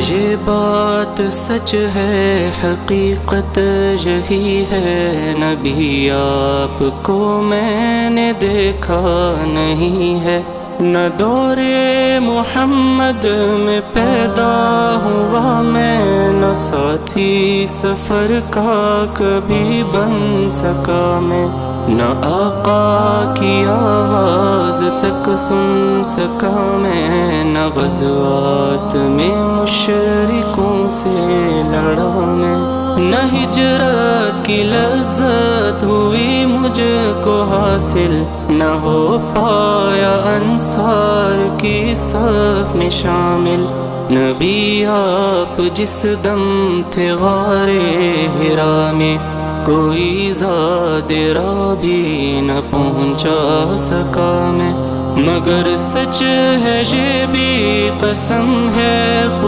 یہ بات سچ ہے، حقیقت یہی ہے، نبی آپ کو میں نے دیکھا نہیں ہے، نہ دور محمد میں پیدا ہوا میں، نہ ساتھی سفر کا کبھی بن سکا میں، نہ آقا کی آواز تک سن سکا میں، نہ غزوات میں مشرکوں سے لڑا میں، نہ ہجرت کی لذت ہوئی مجھ کو حاصل، نہ ہو پایا انصار کی صف میں شامل، نبی آپ جس دم تھے غار حرا میں، کوئی زاد راہ بھی نہ پہنچا سکا میں، مگر سچ ہے یہ بھی قسم ہے